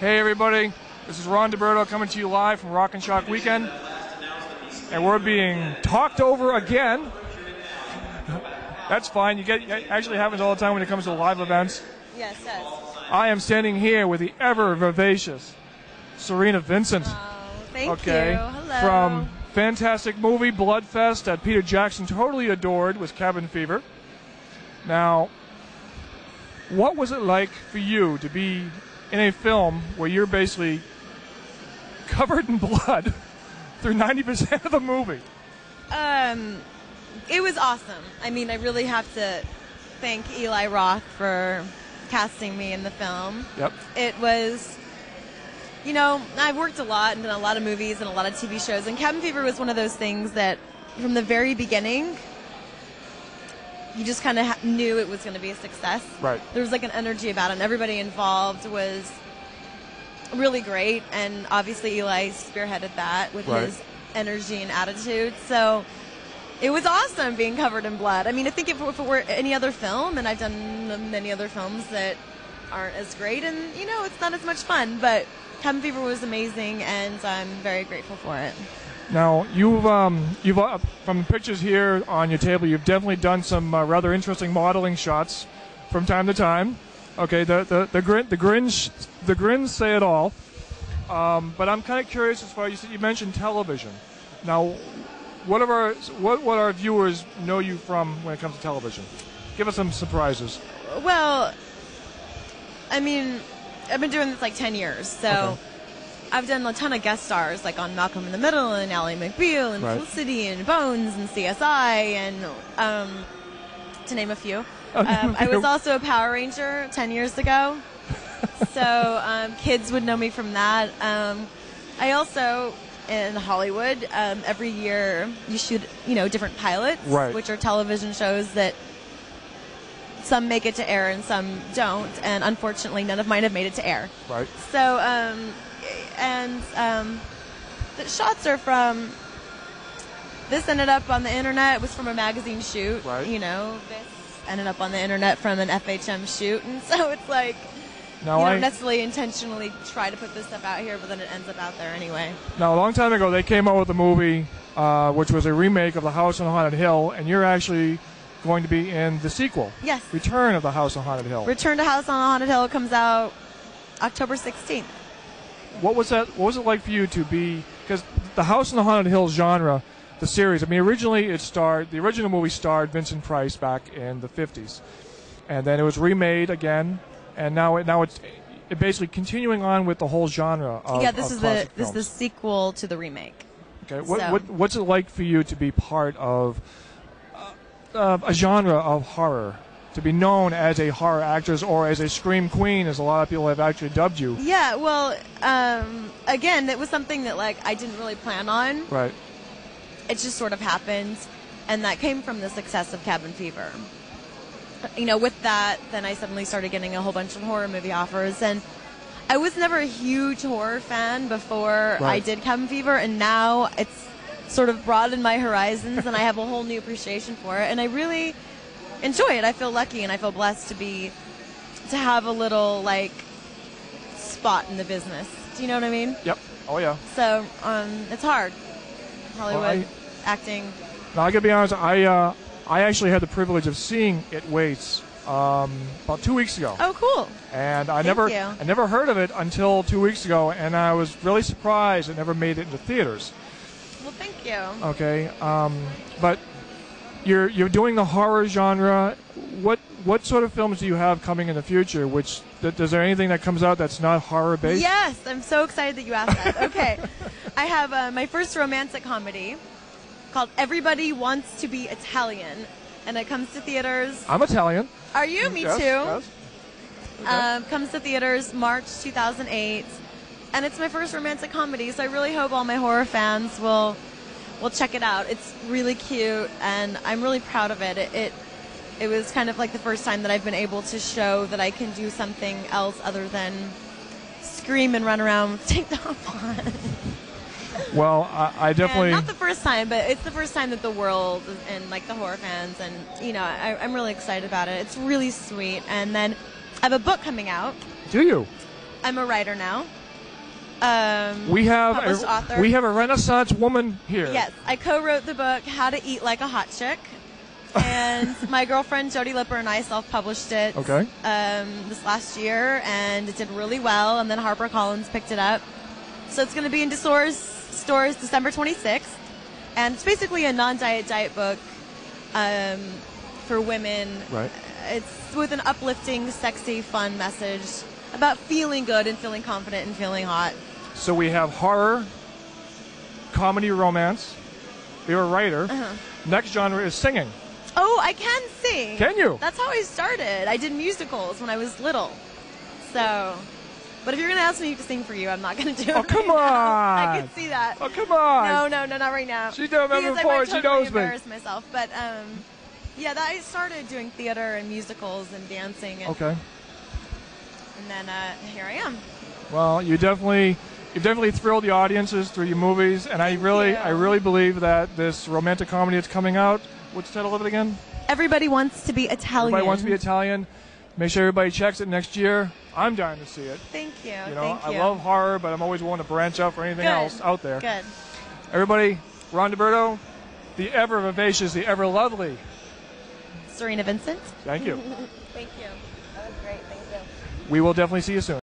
Hey everybody, this is Ron DeBerto coming to you live from Rock and Shock Weekend, and we're being talked over again. That's fine. Actually happens all the time when it comes to live events. Yes, yes. I am standing here with the ever vivacious Cerina Vincent. Oh, thank you. Hello. From fantastic movie Bloodfest that Peter Jackson totally adored with Cabin Fever. Now, what was it like for you to be in a film where you're basically covered in blood through 90% of the movie? It was awesome. I mean, I really have to thank Eli Roth for casting me in the film. Yep. It was, you know, I've worked a lot and done a lot of movies and a lot of TV shows, and Cabin Fever was one of those things that from the very beginning, you just kind of knew it was going to be a success. Right. There was like an energy about it, and everybody involved was really great, and obviously Eli spearheaded that with his energy and attitude. So it was awesome being covered in blood. I mean, I think if it were any other film, and I've done many other films that aren't as great, and, you know, it's not as much fun, but Cabin Fever was amazing, and I'm very grateful for it. Now, you've from the pictures here on your table, you've definitely done some rather interesting modeling shots from time to time. Okay, the grins say it all. But I'm kind of curious as far as you mentioned television. Now, what our viewers know you from when it comes to television? Give us some surprises. Well, I mean, I've been doing this like 10 years, so. Okay. I've done a ton of guest stars, like on Malcolm in the Middle and Ally McBeal and Felicity and Bones and CSI and to name a few. I was also a Power Ranger 10 years ago, so kids would know me from that. I also, in Hollywood, every year you shoot, different pilots, which are television shows that some make it to air and some don't, and unfortunately none of mine have made it to air. Right. So, the shots are from, this ended up on the internet. It was from a magazine shoot. Right. This ended up on the internet from an FHM shoot. And so it's like, you don't necessarily intentionally try to put this stuff out here, but then it ends up out there anyway. Now, a long time ago, they came out with a movie, which was a remake of The House on Haunted Hill, and you're actually going to be in the sequel. Yes. Return of The House on Haunted Hill. Return to House on Haunted Hill comes out October 16th. What was that? What was it like for you to be? Because the House on the Haunted Hill genre, the series. I mean, originally the original movie starred Vincent Price back in the 50s, and then it was remade again, and now it's basically continuing on with the whole genre of this is the sequel to the remake. Okay, what's it like for you to be part of a genre of horror? To be known as a horror actress or as a scream queen, as a lot of people have actually dubbed you. Yeah, well, again, it was something that I didn't really plan on. Right. It just sort of happened, and that came from the success of Cabin Fever. With that, then I suddenly started getting a whole bunch of horror movie offers, and I was never a huge horror fan before I did Cabin Fever, and now it's sort of broadened my horizons, and I have a whole new appreciation for it, and I really enjoy it. I feel lucky and I feel blessed to have a little spot in the business. Do you know what I mean? Yep. Oh yeah. So it's hard. Hollywood acting. Now I gotta be honest. I actually had the privilege of seeing It Waits about 2 weeks ago. Oh, cool. And I never heard of it until 2 weeks ago, and I was really surprised it never made it into theaters. Well, thank you. Okay. But You're doing the horror genre. What sort of films do you have coming in the future? Is there anything that comes out that's not horror based? Yes, I'm so excited that you asked that. Okay, I have my first romantic comedy called Everybody Wants to Be Italian, and it comes to theaters. I'm Italian. Are you? Me yes, too. Yes. Okay. Comes to theaters March 2008, and it's my first romantic comedy. So I really hope all my horror fans will check it out. It's really cute, and I'm really proud of it. It was kind of like the first time that I've been able to show that I can do something else other than scream and run around with tank top on. Well, I definitely... not the first time, but it's the first time that the world and the horror fans and, I'm really excited about it. It's really sweet. And then I have a book coming out. Do you? I'm a writer now. Published author. We have a Renaissance woman here. Yes, I co-wrote the book How to Eat Like a Hot Chick, and my girlfriend Jody Lipper and I self-published it. Okay. This last year, and it did really well. And then HarperCollins picked it up, so it's going to be in stores December 26th, and it's basically a non-diet book for women. Right. It's with an uplifting, sexy, fun message about feeling good and feeling confident and feeling hot. So we have horror, comedy, romance. You're a writer. Next genre is singing. Oh, I can sing. Can you? That's how I started. I did musicals when I was little. So, but if you're going to ask me to sing for you, I'm not going to do it. Oh, come right on. now. I can see that. Oh, come on. No, not right now. She's done that Because before. I might She totally knows me. embarrass myself. But, yeah, I started doing theater and musicals and dancing. And, Okay. And then here I am. Well, you've definitely thrilled the audiences through your movies, and I really believe that this romantic comedy that's coming out. What's the title of it again? Everybody Wants to Be Italian. Everybody Wants to Be Italian. Make sure everybody checks it next year. I'm dying to see it. Thank you. You know, Thank you. I love horror, but I'm always willing to branch out for anything else out there. Good. Everybody, Ron DeBerto, the ever vivacious, the ever lovely Cerina Vincent. Thank you. Thank you. That was great. Thank you. We will definitely see you soon.